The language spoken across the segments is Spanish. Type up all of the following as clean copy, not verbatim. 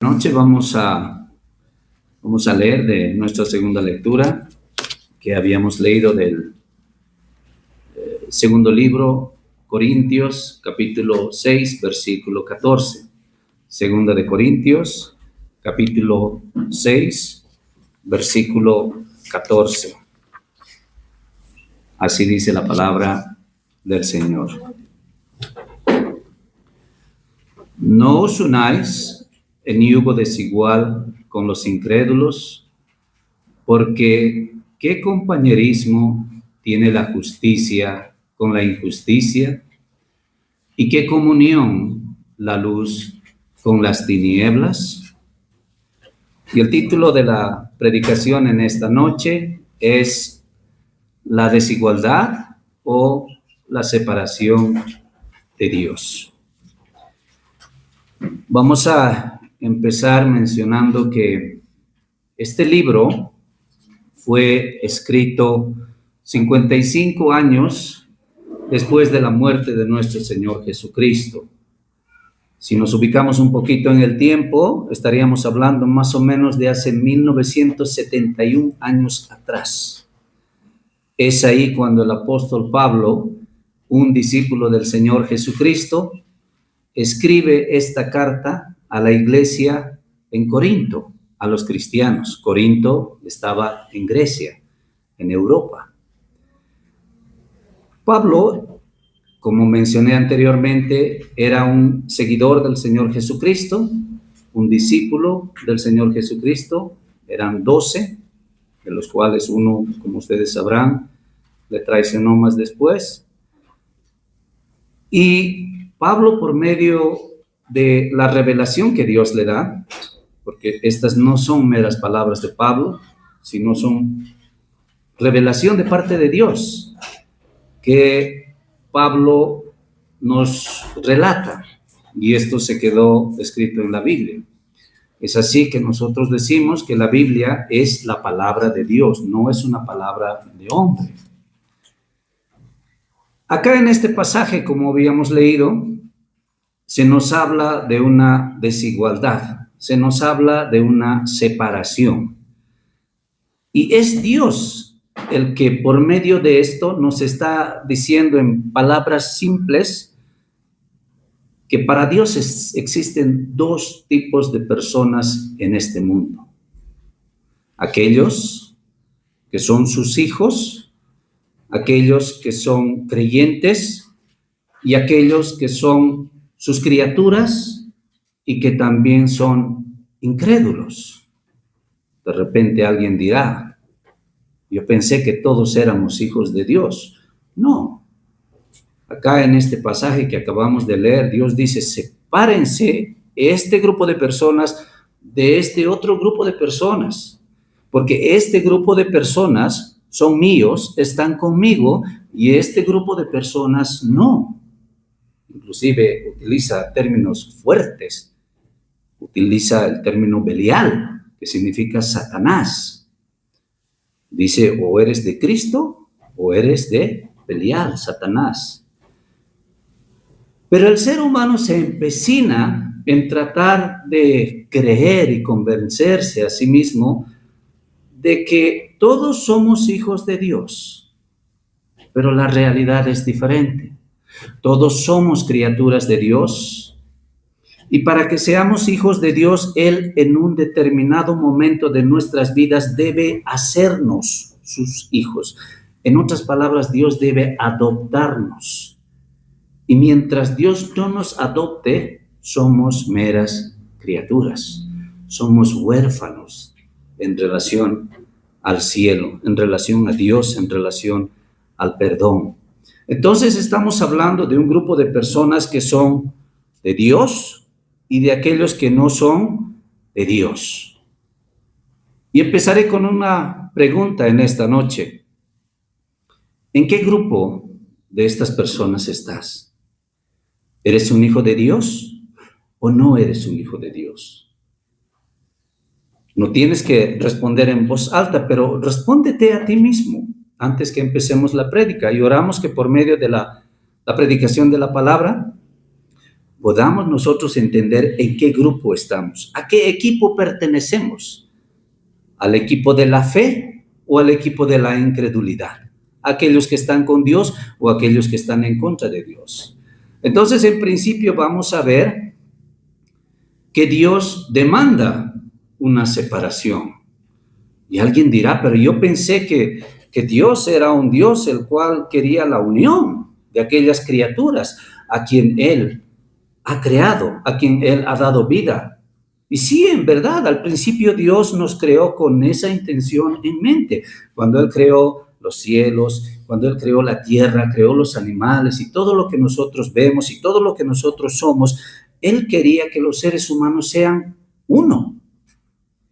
Noche vamos a leer de nuestra segunda lectura que habíamos leído del segundo libro, Corintios, capítulo 6, versículo 14. Segunda de Corintios, capítulo 6, versículo 14. Así dice la palabra del Señor. No os unáis en yugo desigual con los incrédulos, porque ¿qué compañerismo tiene la justicia con la injusticia? ¿Y qué comunión la luz con las tinieblas? Y el título de la predicación en esta noche es la desigualdad o la separación de Dios. Vamos a empezar mencionando que este libro fue escrito 55 años después de la muerte de nuestro Señor Jesucristo. Si nos ubicamos un poquito en el tiempo, estaríamos hablando más o menos de hace 1971 años atrás. Es ahí cuando el apóstol Pablo, un discípulo del Señor Jesucristo, escribe esta carta a la iglesia en Corinto, a los cristianos. Corinto estaba en Grecia, en Europa. Pablo, como mencioné anteriormente, era un seguidor del Señor Jesucristo, un discípulo del Señor Jesucristo. Eran 12, de los cuales uno, como ustedes sabrán, le traicionó más después. Y Pablo, por medio de la revelación que Dios le da, porque estas no son meras palabras de Pablo, sino son revelación de parte de Dios, que Pablo nos relata, y esto se quedó escrito en la Biblia. Es así que nosotros decimos que la Biblia es la palabra de Dios, no es una palabra de hombre. Acá en este pasaje, como habíamos leído, se nos habla de una desigualdad, se nos habla de una separación. Y es Dios el que por medio de esto nos está diciendo en palabras simples que para Dios existen dos tipos de personas en este mundo. Aquellos que son sus hijos, aquellos que son creyentes y aquellos que son sus criaturas y que también son incrédulos. De repente alguien dirá, yo pensé que todos éramos hijos de Dios. No. Acá en este pasaje que acabamos de leer, Dios dice, sepárense este grupo de personas de este otro grupo de personas, porque este grupo de personas son míos, están conmigo, y este grupo de personas no. Inclusive utiliza términos fuertes, utiliza el término Belial, que significa Satanás. Dice, o eres de Cristo o eres de Belial, Satanás. Pero el ser humano se empecina en tratar de creer y convencerse a sí mismo de que todos somos hijos de Dios, pero la realidad es diferente. Todos somos criaturas de Dios, y para que seamos hijos de Dios, Él en un determinado momento de nuestras vidas debe hacernos sus hijos. En otras palabras, Dios debe adoptarnos. Y mientras Dios no nos adopte, somos meras criaturas. Somos huérfanos en relación al cielo, en relación a Dios, en relación al perdón. Entonces estamos hablando de un grupo de personas que son de Dios y de aquellos que no son de Dios. Y empezaré con una pregunta en esta noche. ¿En qué grupo de estas personas estás? ¿Eres un hijo de Dios o no eres un hijo de Dios? No tienes que responder en voz alta, pero respóndete a ti mismo antes que empecemos la prédica. Y oramos que por medio de la predicación de la palabra, podamos nosotros entender en qué grupo estamos, a qué equipo pertenecemos, al equipo de la fe o al equipo de la incredulidad, aquellos que están con Dios o aquellos que están en contra de Dios. Entonces, en principio vamos a ver que Dios demanda una separación. Y alguien dirá, pero yo pensé que Dios era un Dios el cual quería la unión de aquellas criaturas a quien Él ha creado, a quien Él ha dado vida. Y sí, en verdad, al principio Dios nos creó con esa intención en mente. Cuando Él creó los cielos, cuando Él creó la tierra, creó los animales y todo lo que nosotros vemos y todo lo que nosotros somos, Él quería que los seres humanos sean uno,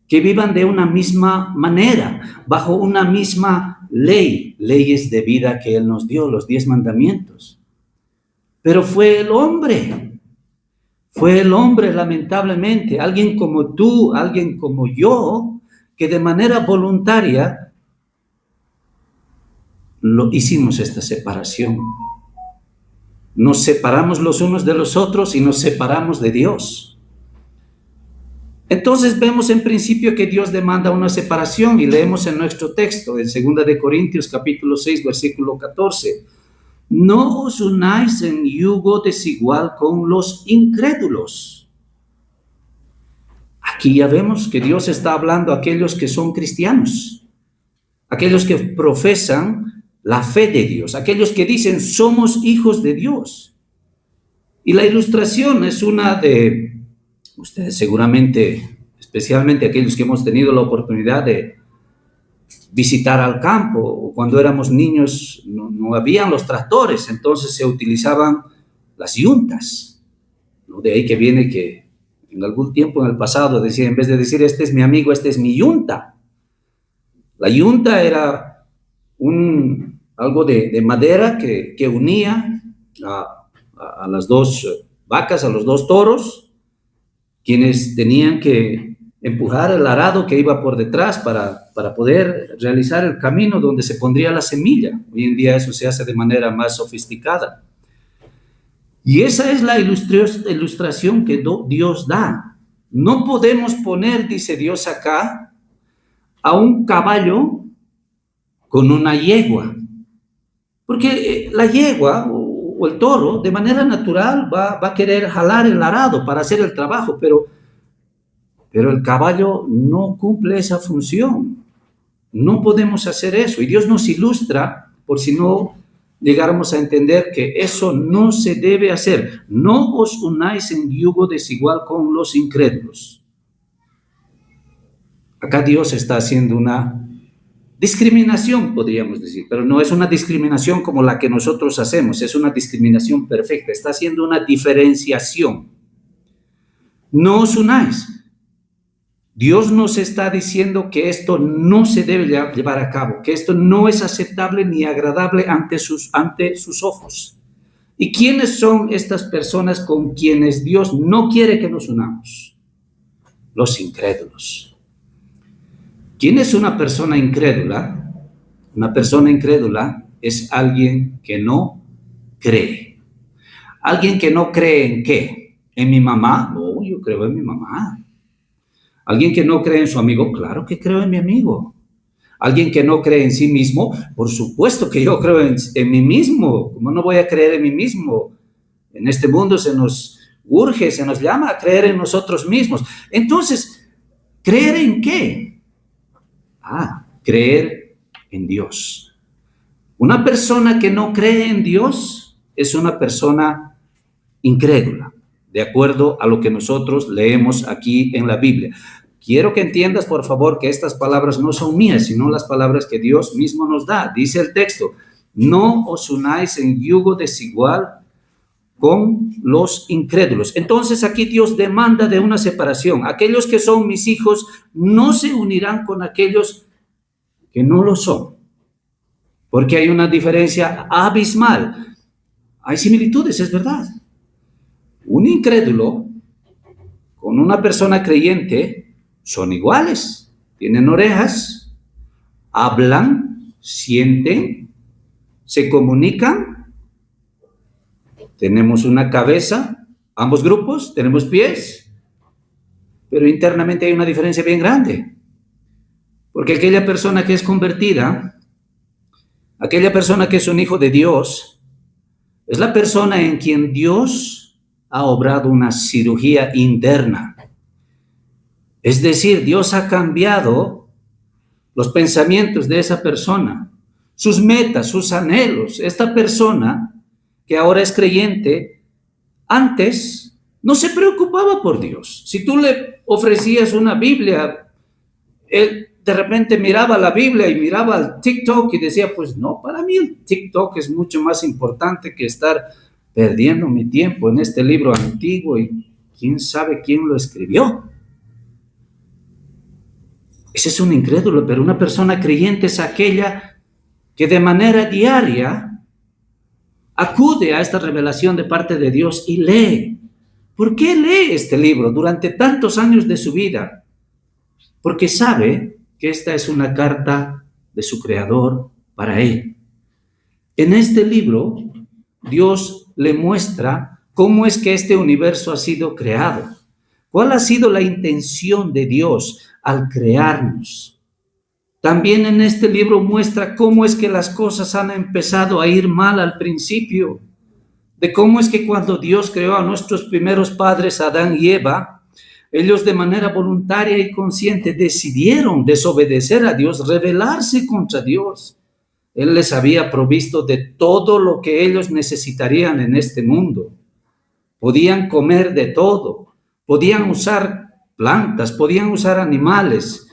que vivan de una misma manera, bajo una misma ley, leyes de vida que Él nos dio, los 10 mandamientos. Pero fue el hombre lamentablemente, alguien como tú, alguien como yo, que de manera voluntaria lo hicimos esta separación. Nos separamos los unos de los otros y nos separamos de Dios. Entonces vemos en principio que Dios demanda una separación y leemos en nuestro texto, en 2 de Corintios capítulo 6, versículo 14. No os unáis en yugo desigual con los incrédulos. Aquí ya vemos que Dios está hablando a aquellos que son cristianos, aquellos que profesan la fe de Dios, aquellos que dicen somos hijos de Dios. Y la ilustración es una de... Ustedes seguramente, especialmente aquellos que hemos tenido la oportunidad de visitar al campo, o cuando éramos niños no habían los tractores, entonces se utilizaban las yuntas, ¿no? De ahí que viene que en algún tiempo en el pasado decía, en vez de decir este es mi amigo, este es mi yunta. La yunta era algo de madera que unía a las dos vacas, a los dos toros, quienes tenían que empujar el arado que iba por detrás para poder realizar el camino donde se pondría la semilla. Hoy en día eso se hace de manera más sofisticada. Y esa es la ilustración que Dios da. No podemos poner, dice Dios acá, a un caballo con una yegua, porque la yegua o el toro de manera natural va a querer jalar el arado para hacer el trabajo, pero el caballo no cumple esa función. No podemos hacer eso. Y Dios nos ilustra, por si no llegáramos a entender que eso no se debe hacer. No os unáis en yugo desigual con los incrédulos. Acá Dios está haciendo una discriminación, podríamos decir, pero no es una discriminación como la que nosotros hacemos, es una discriminación perfecta, está haciendo una diferenciación. No os unáis. Dios nos está diciendo que esto no se debe llevar a cabo, que esto no es aceptable ni agradable ante sus ojos. ¿Y quiénes son estas personas con quienes Dios no quiere que nos unamos? Los incrédulos. ¿Quién es una persona incrédula? Una persona incrédula es alguien que no cree. ¿Alguien que no cree en qué? ¿En mi mamá? No, yo creo en mi mamá. ¿Alguien que no cree en su amigo? Claro que creo en mi amigo. ¿Alguien que no cree en sí mismo? Por supuesto que yo creo en mí mismo. ¿Cómo no voy a creer en mí mismo? En este mundo se nos urge, se nos llama a creer en nosotros mismos. Entonces, ¿creer en qué? Creer en Dios. Una persona que no cree en Dios es una persona incrédula, de acuerdo a lo que nosotros leemos aquí en la Biblia. Quiero que entiendas, por favor, que estas palabras no son mías, sino las palabras que Dios mismo nos da. Dice el texto, no os unáis en yugo desigual con los incrédulos. Entonces aquí Dios demanda de una separación. Aquellos que son mis hijos no se unirán con aquellos que no lo son, porque hay una diferencia abismal. Hay similitudes, es verdad. Un incrédulo con una persona creyente son iguales, tienen orejas, hablan, sienten, se comunican, tenemos una cabeza, Ambos grupos tenemos pies, pero internamente hay una diferencia bien grande. Porque aquella persona que es convertida, aquella persona que es un hijo de Dios, es la persona en quien Dios ha obrado una cirugía interna. Es decir, Dios ha cambiado los pensamientos de esa persona, sus metas, sus anhelos. Esta persona que ahora es creyente, antes no se preocupaba por Dios. Si tú le ofrecías una Biblia, él de repente miraba la Biblia y miraba el TikTok y decía, pues no, para mí el TikTok es mucho más importante que estar perdiendo mi tiempo en este libro antiguo y quién sabe quién lo escribió. Ese es un incrédulo, pero una persona creyente es aquella que de manera diaria acude a esta revelación de parte de Dios y lee. ¿Por qué lee este libro durante tantos años de su vida? Porque sabe que esta es una carta de su Creador para él. En este libro, Dios le muestra cómo es que este universo ha sido creado. ¿Cuál ha sido la intención de Dios al crearnos? También en este libro muestra cómo es que las cosas han empezado a ir mal al principio, de cómo es que cuando Dios creó a nuestros primeros padres, Adán y Eva, ellos de manera voluntaria y consciente decidieron desobedecer a Dios, rebelarse contra Dios. Él les había provisto de todo lo que ellos necesitarían en este mundo. Podían comer de todo, podían usar plantas, podían usar animales,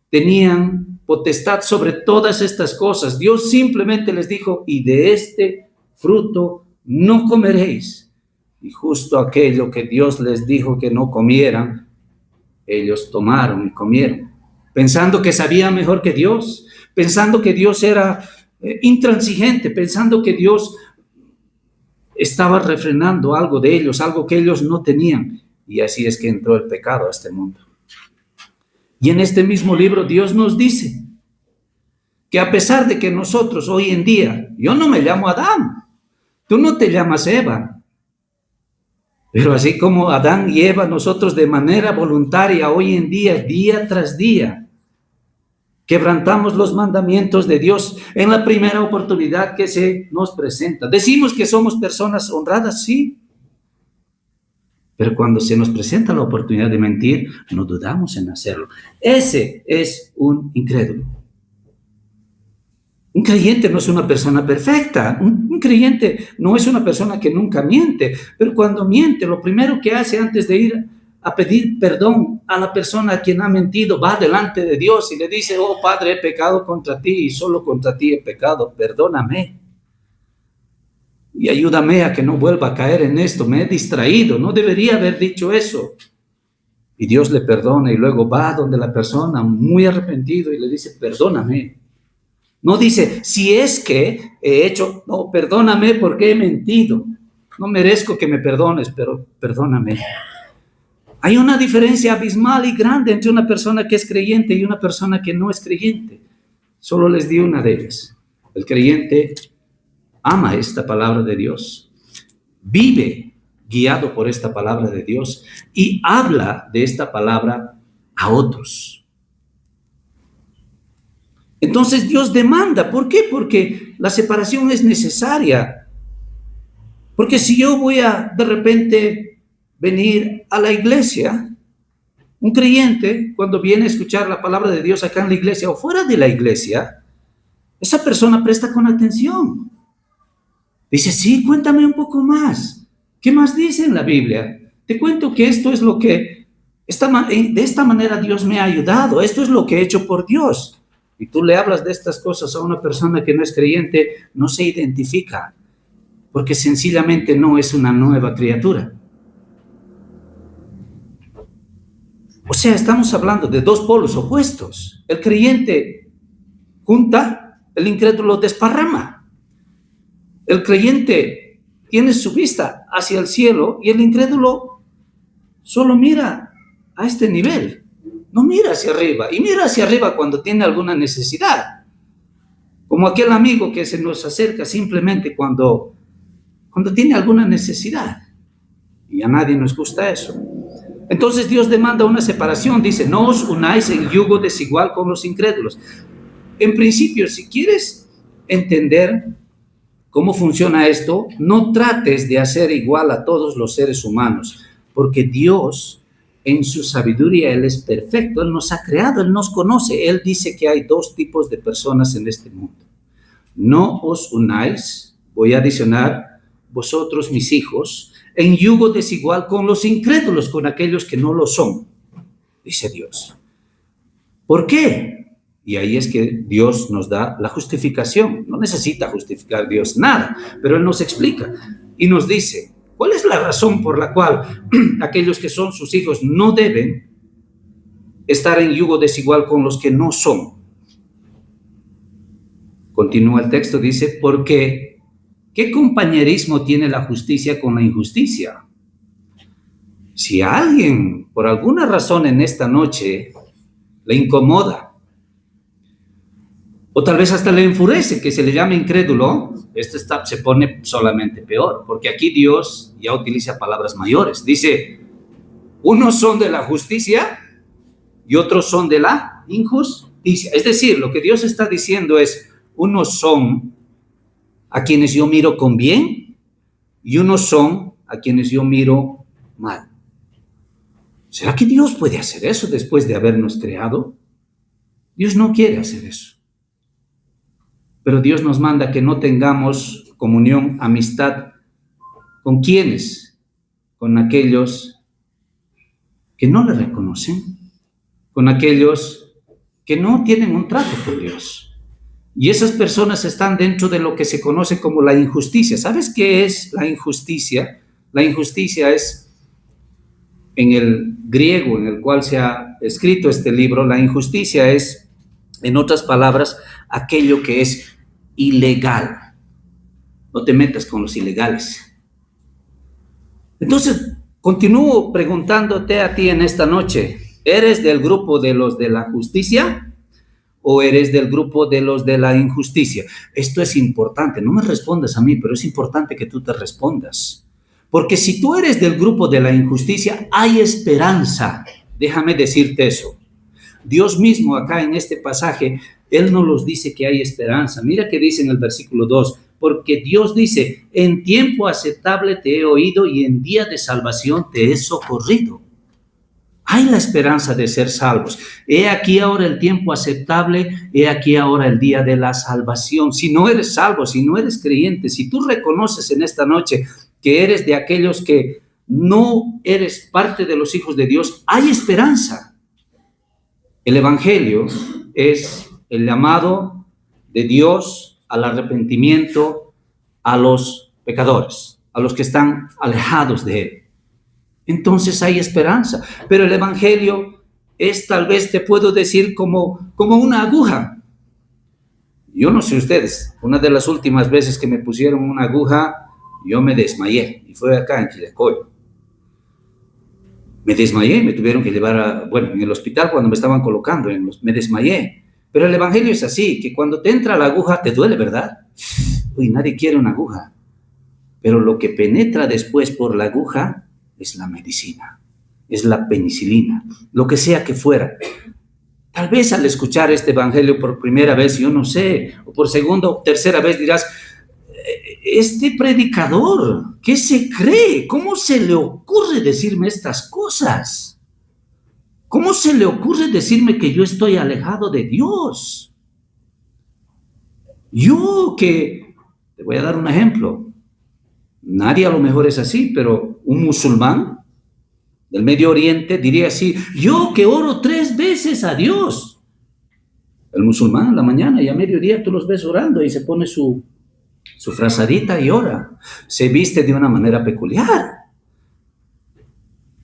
tenían potestad sobre todas estas cosas. Dios simplemente les dijo, y de este fruto no comeréis. Y justo aquello que Dios les dijo que no comieran, ellos tomaron y comieron, pensando que sabían mejor que Dios, pensando que Dios era intransigente, pensando que Dios estaba refrenando algo de ellos, algo que ellos no tenían. Y así es que entró el pecado a este mundo. Y en este mismo libro Dios nos dice que a pesar de que nosotros hoy en día, yo no me llamo Adán, tú no te llamas Eva, pero así como Adán y Eva, nosotros de manera voluntaria hoy en día tras día, quebrantamos los mandamientos de Dios en la primera oportunidad que se nos presenta. Decimos que somos personas honradas, sí, pero cuando se nos presenta la oportunidad de mentir, no dudamos en hacerlo. Ese es un incrédulo. Un creyente no es una persona perfecta, un creyente no es una persona que nunca miente, pero cuando miente, lo primero que hace antes de ir a pedir perdón a la persona a quien ha mentido, va delante de Dios y le dice, oh Padre, he pecado contra ti y solo contra ti he pecado, perdóname. Y ayúdame a que no vuelva a caer en esto, me he distraído, no debería haber dicho eso. Y Dios le perdona y luego va donde la persona muy arrepentido y le dice, perdóname. No dice, si es que he hecho, no, perdóname porque he mentido. No merezco que me perdones, pero perdóname. Hay una diferencia abismal y grande entre una persona que es creyente y una persona que no es creyente. Solo les di una de ellas. El creyente ama esta palabra de Dios, vive guiado por esta palabra de Dios y habla de esta palabra a otros. Entonces Dios demanda. ¿Por qué? Porque la separación es necesaria. Porque si yo voy a de repente venir a la iglesia, un creyente cuando viene a escuchar la palabra de Dios acá en la iglesia o fuera de la iglesia, esa persona presta con atención. Dice, sí, cuéntame un poco más. ¿Qué más dice en la Biblia? Te cuento que esto es lo que, de esta manera Dios me ha ayudado. Esto es lo que he hecho por Dios. Y tú le hablas de estas cosas a una persona que no es creyente, no se identifica, porque sencillamente no es una nueva criatura. O sea, estamos hablando de dos polos opuestos. El creyente junta, el incrédulo desparrama. El creyente tiene su vista hacia el cielo y el incrédulo solo mira a este nivel. No mira hacia arriba, y mira hacia arriba cuando tiene alguna necesidad. Como aquel amigo que se nos acerca simplemente cuando tiene alguna necesidad. Y a nadie nos gusta eso. Entonces Dios demanda una separación. Dice, no os unáis en yugo desigual con los incrédulos. En principio, si quieres entender cómo funciona esto, no trates de hacer igual a todos los seres humanos, porque Dios, en su sabiduría, Él es perfecto, Él nos ha creado, Él nos conoce. Él dice que hay dos tipos de personas en este mundo. No os unáis, voy a adicionar, vosotros mis hijos, en yugo desigual con los incrédulos, con aquellos que no lo son, dice Dios. ¿Por qué? Y ahí es que Dios nos da la justificación. No necesita justificar Dios nada, pero Él nos explica y nos dice, ¿cuál es la razón por la cual aquellos que son sus hijos no deben estar en yugo desigual con los que no son? Continúa el texto, dice, porque ¿qué compañerismo tiene la justicia con la injusticia? Si a alguien, por alguna razón en esta noche, le incomoda, o tal vez hasta le enfurece que se le llame incrédulo, esto se pone solamente peor, porque aquí Dios ya utiliza palabras mayores. Dice, unos son de la justicia y otros son de la injusticia. Es decir, lo que Dios está diciendo es, unos son a quienes yo miro con bien y unos son a quienes yo miro mal. ¿Será que Dios puede hacer eso después de habernos creado? Dios no quiere hacer eso. Pero Dios nos manda que no tengamos comunión, amistad. ¿Con quiénes? Con aquellos que no le reconocen, con aquellos que no tienen un trato con Dios. Y esas personas están dentro de lo que se conoce como la injusticia. ¿Sabes qué es la injusticia? La injusticia es, en el griego en el cual se ha escrito este libro, la injusticia es, en otras palabras, aquello que es ilegal. No te metas con los ilegales. Entonces, continúo preguntándote a ti en esta noche, ¿eres del grupo de los de la justicia o eres del grupo de los de la injusticia? Esto es importante, no me respondas a mí, pero es importante que tú te respondas. Porque si tú eres del grupo de la injusticia, hay esperanza. Déjame decirte eso. Dios mismo acá en este pasaje, Él nos los dice que hay esperanza. Mira que dice en el versículo 2, porque Dios dice, en tiempo aceptable te he oído y en día de salvación te he socorrido. Hay la esperanza de ser salvos. He aquí ahora el tiempo aceptable, he aquí ahora el día de la salvación. Si no eres salvo, si no eres creyente, si tú reconoces en esta noche que eres de aquellos que no eres parte de los hijos de Dios, hay esperanza. El Evangelio es el llamado de Dios al arrepentimiento a los pecadores, a los que están alejados de Él. Entonces hay esperanza, pero el Evangelio es, tal vez te puedo decir, como una aguja. Yo no sé ustedes, una de las últimas veces que me pusieron una aguja, yo me desmayé, y fue acá en Quilecoy. Me desmayé, me tuvieron que llevar en el hospital cuando me estaban colocando, me desmayé. Pero el Evangelio es así, que cuando te entra la aguja te duele, ¿verdad? Uy, nadie quiere una aguja. Pero lo que penetra después por la aguja es la medicina, es la penicilina, lo que sea que fuera. Tal vez al escuchar este Evangelio por primera vez, yo no sé, o por segunda o tercera vez dirás, este predicador, ¿qué se cree? ¿Cómo se le ocurre decirme estas cosas? ¿Cómo se le ocurre decirme que yo estoy alejado de Dios? Yo que, te voy a dar un ejemplo, nadie a lo mejor es así, pero un musulmán del Medio Oriente diría así, yo que oro 3 veces a Dios. El musulmán en la mañana y a mediodía tú los ves orando y se pone su frazadita y ora. Se viste de una manera peculiar.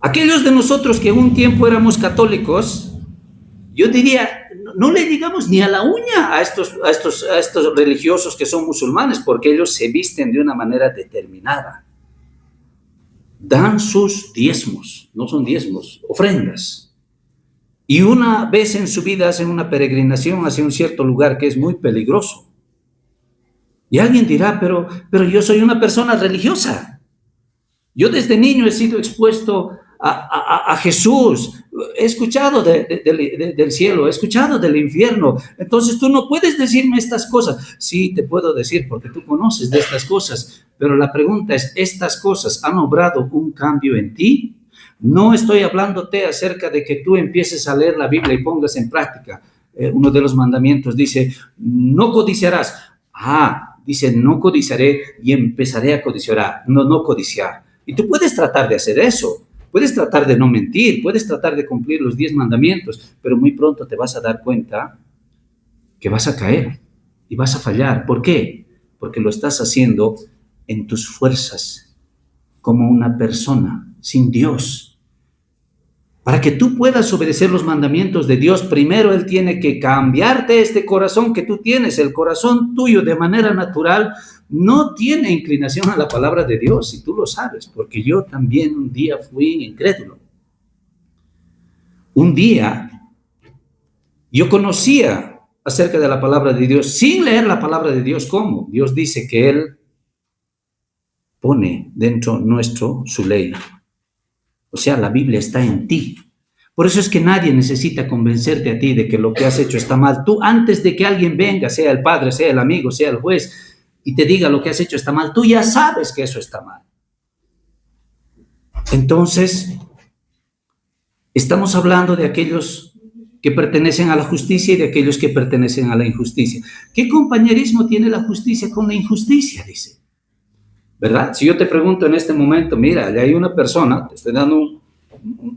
Aquellos de nosotros que un tiempo éramos católicos, yo diría, no le digamos ni a la uña a estos religiosos que son musulmanes, porque ellos se visten de una manera determinada. Dan sus diezmos, no son diezmos, ofrendas. Y una vez en su vida hacen una peregrinación hacia un cierto lugar que es muy peligroso. Y alguien dirá, pero yo soy una persona religiosa. Yo desde niño he sido expuesto a Jesús, he escuchado del cielo, he escuchado del infierno. Entonces tú no puedes decirme estas cosas. Sí, te puedo decir porque tú conoces de estas cosas, pero la pregunta es, ¿estas cosas han obrado un cambio en ti? No estoy hablándote acerca de que tú empieces a leer la Biblia y pongas en práctica. Uno de los mandamientos dice, no codiciarás. Dice, no codiciaré y empezaré a codiciar, no codiciar. Y tú puedes tratar de hacer eso, puedes tratar de no mentir, puedes tratar de cumplir los 10 mandamientos, pero muy pronto te vas a dar cuenta que vas a caer y vas a fallar. ¿Por qué? Porque lo estás haciendo en tus fuerzas, como una persona sin Dios. Para que tú puedas obedecer los mandamientos de Dios, primero Él tiene que cambiarte este corazón que tú tienes. El corazón tuyo de manera natural no tiene inclinación a la palabra de Dios, y tú lo sabes, porque yo también un día fui incrédulo. Un día yo conocía acerca de la palabra de Dios sin leer la palabra de Dios. ¿Cómo? Dios dice que Él pone dentro nuestro su ley. O sea, la Biblia está en ti. Por eso es que nadie necesita convencerte a ti de que lo que has hecho está mal. Tú, antes de que alguien venga, sea el padre, sea el amigo, sea el juez, y te diga lo que has hecho está mal, tú ya sabes que eso está mal. Entonces, estamos hablando de aquellos que pertenecen a la justicia y de aquellos que pertenecen a la injusticia. ¿Qué compañerismo tiene la justicia con la injusticia? Dice. ¿Verdad? Si yo te pregunto en este momento, mira, allá hay una persona, te estoy dando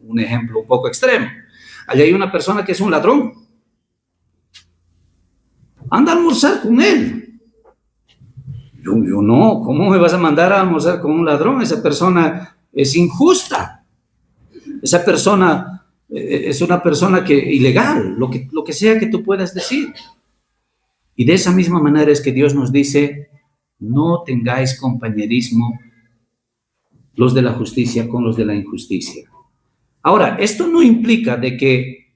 un ejemplo un poco extremo, allá hay una persona que es un ladrón, anda a almorzar con él. Yo no, ¿cómo me vas a mandar a almorzar con un ladrón? Esa persona es injusta, esa persona es una persona ilegal, lo que sea que tú puedas decir. Y de esa misma manera es que Dios nos dice, no tengáis compañerismo los de la justicia con los de la injusticia. Ahora, esto no implica de que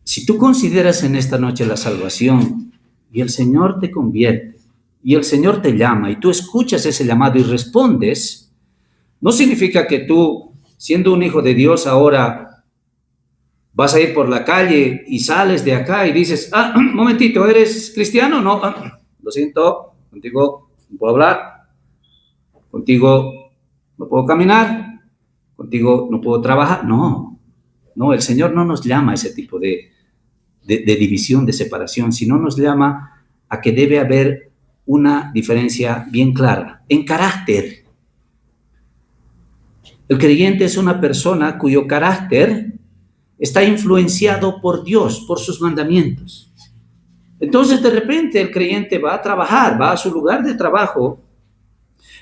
si tú consideras en esta noche la salvación y el Señor te convierte y el Señor te llama y tú escuchas ese llamado y respondes, no significa que tú, siendo un hijo de Dios, ahora vas a ir por la calle y sales de acá y dices, un momentito, ¿eres cristiano? No, lo siento. Contigo no puedo hablar, contigo no puedo caminar, contigo no puedo trabajar. No, el Señor no nos llama a ese tipo de división, de separación, sino nos llama a que debe haber una diferencia bien clara en carácter. El creyente es una persona cuyo carácter está influenciado por Dios, por sus mandamientos. Entonces, de repente, el creyente va a trabajar, va a su lugar de trabajo,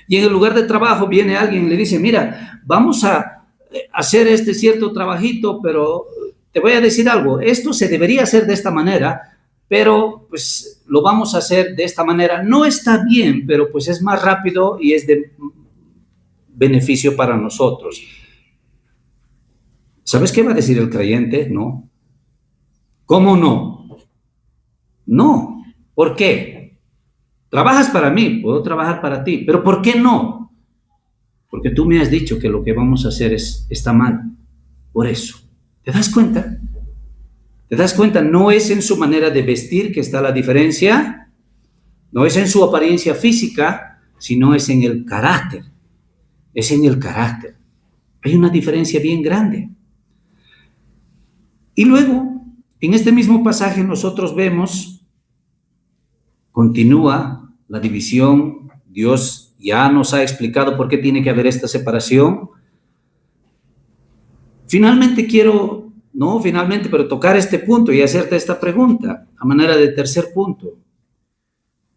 y en el lugar de trabajo viene alguien y le dice, mira, vamos a hacer este cierto trabajito, pero te voy a decir algo, esto se debería hacer de esta manera, pero pues lo vamos a hacer de esta manera. No está bien, pero pues es más rápido y es de beneficio para nosotros. ¿Sabes qué va a decir el creyente? No. ¿Cómo no? No. ¿Por qué? Trabajas para mí, puedo trabajar para ti, pero ¿por qué no? Porque tú me has dicho que lo que vamos a hacer está mal. Por eso. ¿Te das cuenta? ¿Te das cuenta? No es en su manera de vestir que está la diferencia, no es en su apariencia física, sino es en el carácter. Es en el carácter. Hay una diferencia bien grande. Y luego, en este mismo pasaje nosotros vemos, continúa la división. Dios ya nos ha explicado por qué tiene que haber esta separación. Pero tocar este punto y hacerte esta pregunta a manera de tercer punto.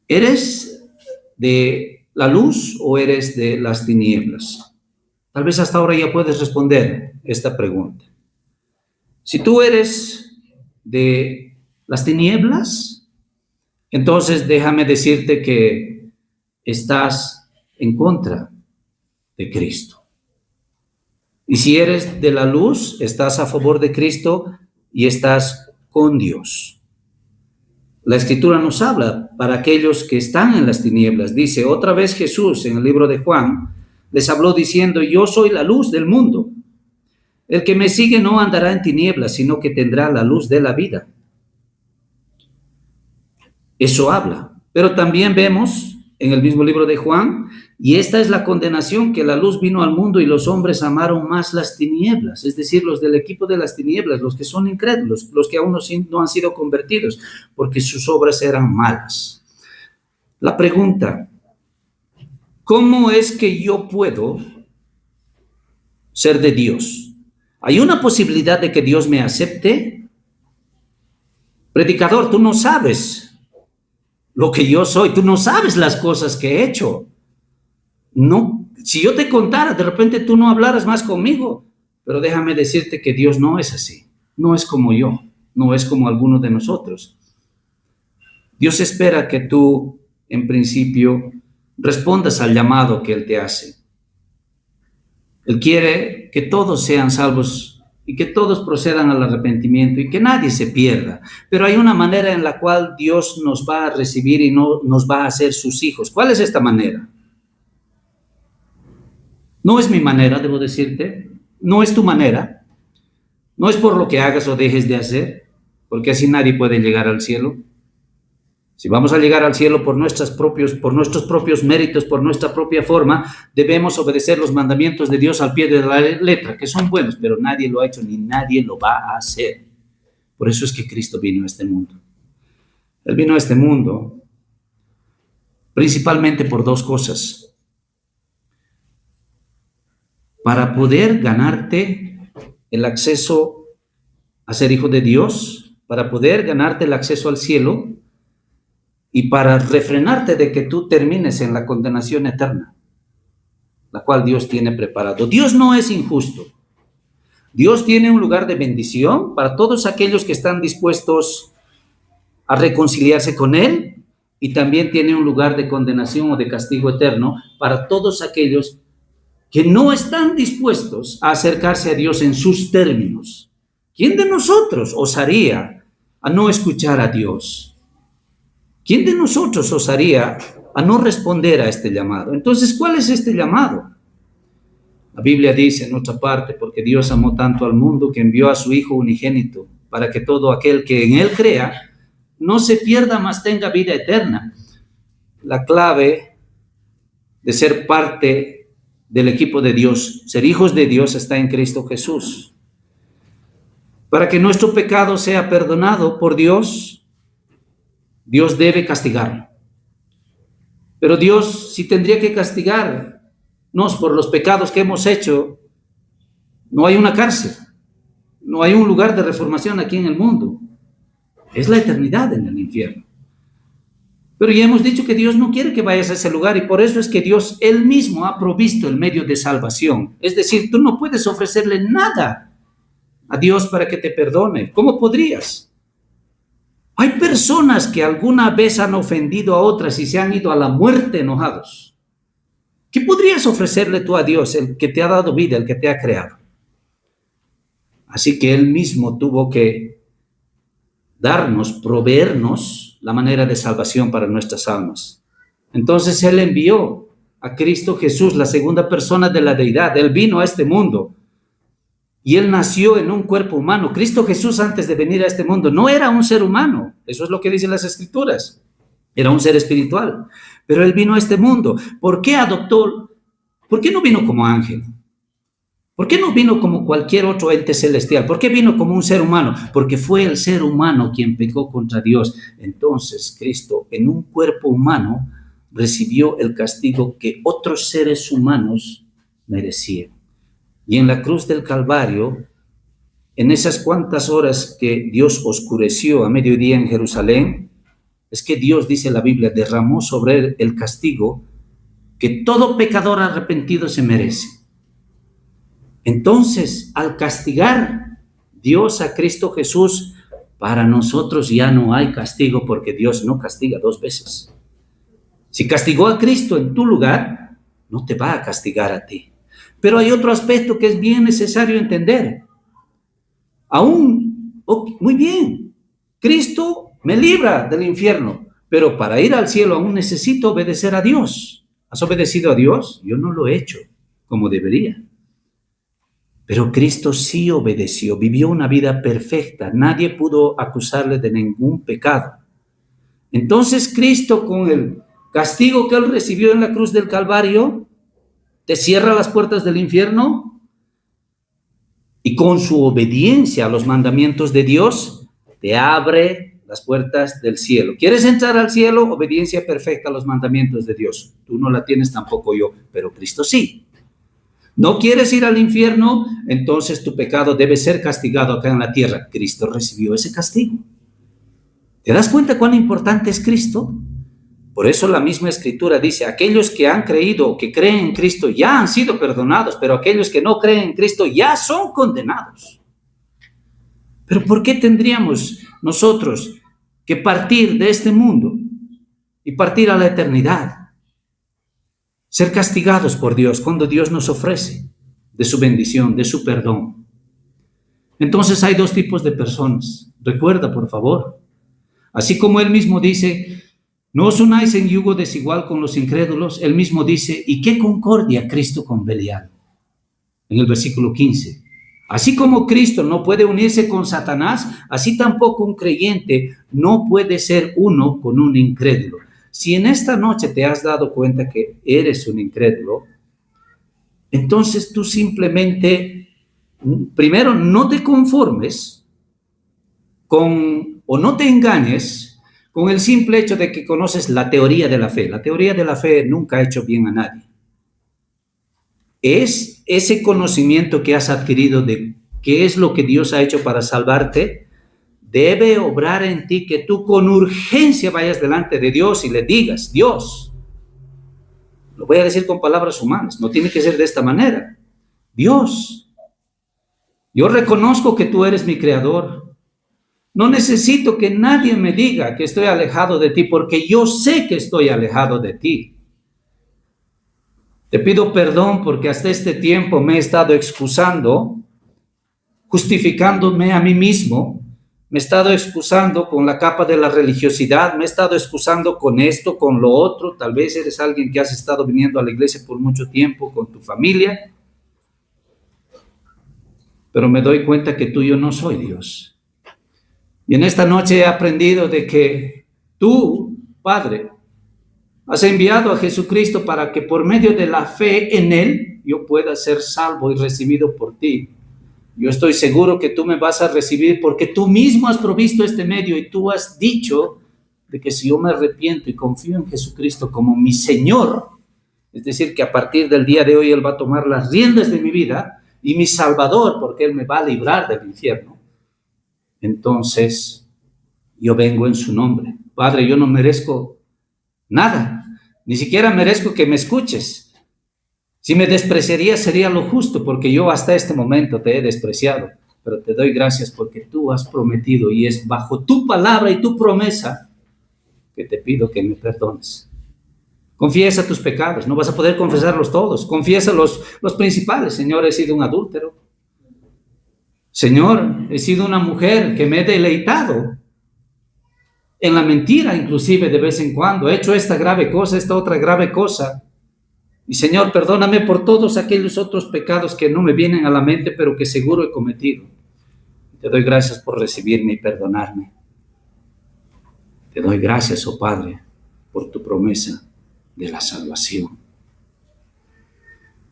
¿Eres de la luz o eres de las tinieblas? Tal vez hasta ahora ya puedes responder esta pregunta. Si tú eres de las tinieblas, entonces déjame decirte que estás en contra de Cristo. Y si eres de la luz, estás a favor de Cristo y estás con Dios. La Escritura nos habla para aquellos que están en las tinieblas. Dice otra vez Jesús en el libro de Juan, Les habló diciendo: yo soy la luz del mundo. El que me sigue no andará en tinieblas, sino que tendrá la luz de la vida. Eso habla. Pero también vemos en el mismo libro de Juan: y esta es la condenación, que la luz vino al mundo y los hombres amaron más las tinieblas, es decir, los del equipo de las tinieblas, los que son incrédulos, los que aún no han sido convertidos, porque sus obras eran malas. La pregunta: ¿cómo es que yo puedo ser de Dios? ¿Hay una posibilidad de que Dios me acepte? Predicador, tú no sabes lo que yo soy, tú no sabes las cosas que he hecho. No, si yo te contara, de repente tú no hablaras más conmigo, pero déjame decirte que Dios no es así, no es como yo, no es como alguno de nosotros. Dios espera que tú, en principio, respondas al llamado que Él te hace. Él quiere que todos sean salvos y que todos procedan al arrepentimiento y que nadie se pierda. Pero hay una manera en la cual Dios nos va a recibir y no nos va a hacer sus hijos. ¿Cuál es esta manera? No es mi manera, debo decirte. No es tu manera. No es por lo que hagas o dejes de hacer, porque así nadie puede llegar al cielo. Si vamos a llegar al cielo por nuestros propios méritos, por nuestra propia forma, debemos obedecer los mandamientos de Dios al pie de la letra, que son buenos, pero nadie lo ha hecho ni nadie lo va a hacer. Por eso es que Cristo vino a este mundo. Él vino a este mundo principalmente por dos cosas: para poder ganarte el acceso a ser hijo de Dios, para poder ganarte el acceso al cielo, y para refrenarte de que tú termines en la condenación eterna, la cual Dios tiene preparado. Dios no es injusto. Dios tiene un lugar de bendición para todos aquellos que están dispuestos a reconciliarse con Él, y también tiene un lugar de condenación o de castigo eterno para todos aquellos que no están dispuestos a acercarse a Dios en sus términos. ¿Quién de nosotros osaría a no escuchar a Dios? ¿Quién de nosotros osaría a no responder a este llamado? Entonces, ¿cuál es este llamado? La Biblia dice en otra parte: porque Dios amó tanto al mundo que envió a su Hijo unigénito, para que todo aquel que en Él crea no se pierda, mas tenga vida eterna. La clave de ser parte del equipo de Dios, ser hijos de Dios, está en Cristo Jesús. Para que nuestro pecado sea perdonado por Dios, Dios debe castigarlo. Pero Dios, si tendría que castigarnos por los pecados que hemos hecho, no hay una cárcel, no hay un lugar de reformación aquí en el mundo. Es la eternidad en el infierno. Pero ya hemos dicho que Dios no quiere que vayas a ese lugar, y por eso es que Dios Él mismo ha provisto el medio de salvación. Es decir, tú no puedes ofrecerle nada a Dios para que te perdone. ¿Cómo podrías? Hay personas que alguna vez han ofendido a otras y se han ido a la muerte enojados. ¿Qué podrías ofrecerle tú a Dios, el que te ha dado vida, el que te ha creado? Así que Él mismo tuvo que proveernos la manera de salvación para nuestras almas. Entonces Él envió a Cristo Jesús, la segunda persona de la deidad. Él vino a este mundo y Él nació en un cuerpo humano. Cristo Jesús, antes de venir a este mundo, no era un ser humano. Eso es lo que dicen las Escrituras. Era un ser espiritual. Pero Él vino a este mundo. ¿Por qué no vino como ángel? ¿Por qué no vino como cualquier otro ente celestial? ¿Por qué vino como un ser humano? Porque fue el ser humano quien pecó contra Dios. Entonces Cristo, en un cuerpo humano, recibió el castigo que otros seres humanos merecían. Y en la cruz del Calvario, en esas cuantas horas que Dios oscureció a mediodía en Jerusalén, es que Dios, dice la Biblia, derramó sobre él el castigo que todo pecador arrepentido se merece. Entonces, al castigar Dios a Cristo Jesús, para nosotros ya no hay castigo, porque Dios no castiga dos veces. Si castigó a Cristo en tu lugar, no te va a castigar a ti. Pero hay otro aspecto que es bien necesario entender. Muy bien, Cristo me libra del infierno, pero para ir al cielo aún necesito obedecer a Dios. ¿Has obedecido a Dios? Yo no lo he hecho. como debería. Pero Cristo sí obedeció, vivió una vida perfecta. Nadie pudo acusarle de ningún pecado. Entonces Cristo, con el castigo que él recibió en la cruz del Calvario, te cierra las puertas del infierno, y con su obediencia a los mandamientos de Dios, te abre las puertas del cielo. ¿Quieres entrar al cielo? Obediencia perfecta a los mandamientos de Dios. Tú no la tienes, tampoco yo, pero Cristo sí. ¿No quieres ir al infierno? Entonces tu pecado debe ser castigado acá en la tierra. Cristo recibió ese castigo. ¿Te das cuenta cuán importante es Cristo? Por eso la misma Escritura dice, aquellos que han creído o que creen en Cristo ya han sido perdonados, pero aquellos que no creen en Cristo ya son condenados. Pero ¿por qué tendríamos nosotros que partir de este mundo y partir a la eternidad? Ser castigados por Dios cuando Dios nos ofrece de su bendición, de su perdón. Entonces hay dos tipos de personas. Recuerda, por favor. Así como él mismo dice, no os unáis en yugo desigual con los incrédulos, él mismo dice, ¿y qué concordia Cristo con Belial? En el versículo 15. Así como Cristo no puede unirse con Satanás, así tampoco un creyente no puede ser uno con un incrédulo. Si en esta noche te has dado cuenta que eres un incrédulo, entonces tú simplemente, primero, no te conformes o no te engañes con el simple hecho de que conoces la teoría de la fe. La teoría de la fe nunca ha hecho bien a nadie. Es ese conocimiento que has adquirido de qué es lo que Dios ha hecho para salvarte, debe obrar en ti que tú con urgencia vayas delante de Dios y le digas, Dios, lo voy a decir con palabras humanas, no tiene que ser de esta manera. Dios, yo reconozco que tú eres mi creador. No necesito que nadie me diga que estoy alejado de ti, porque yo sé que estoy alejado de ti. Te pido perdón porque hasta este tiempo me he estado excusando, justificándome a mí mismo, me he estado excusando con la capa de la religiosidad, me he estado excusando con esto, con lo otro. Tal vez eres alguien que has estado viniendo a la iglesia por mucho tiempo con tu familia, pero me doy cuenta que tú y yo no soy Dios. Y en esta noche he aprendido de que tú, Padre, has enviado a Jesucristo para que por medio de la fe en Él yo pueda ser salvo y recibido por ti. Yo estoy seguro que tú me vas a recibir porque tú mismo has provisto este medio y tú has dicho de que si yo me arrepiento y confío en Jesucristo como mi Señor, es decir, que a partir del día de hoy Él va a tomar las riendas de mi vida y mi Salvador, porque Él me va a librar del infierno, entonces yo vengo en su nombre. Padre, yo no merezco nada, ni siquiera merezco que me escuches. Si me despreciarías sería lo justo, porque yo hasta este momento te he despreciado, pero te doy gracias porque tú has prometido y es bajo tu palabra y tu promesa que te pido que me perdones. Confiesa tus pecados, no vas a poder confesarlos todos, confiesa los principales. Señor, he sido un adúltero. Señor, he sido una mujer que me he deleitado en la mentira, inclusive de vez en cuando. He hecho esta grave cosa, esta otra grave cosa. Y Señor, perdóname por todos aquellos otros pecados que no me vienen a la mente, pero que seguro he cometido. Te doy gracias por recibirme y perdonarme. Te doy gracias, oh Padre, por tu promesa de la salvación.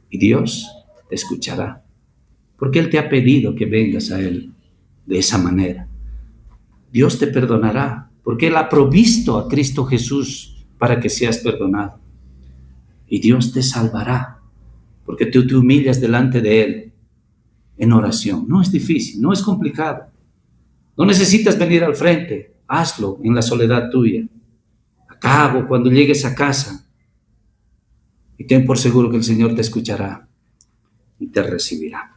Y Dios te escuchará, porque Él te ha pedido que vengas a Él de esa manera. Dios te perdonará, porque Él ha provisto a Cristo Jesús para que seas perdonado. Y Dios te salvará, porque tú te humillas delante de Él en oración. No es difícil, no es complicado. No necesitas venir al frente, hazlo en la soledad tuya. Acabo cuando llegues a casa. Y ten por seguro que el Señor te escuchará y te recibirá.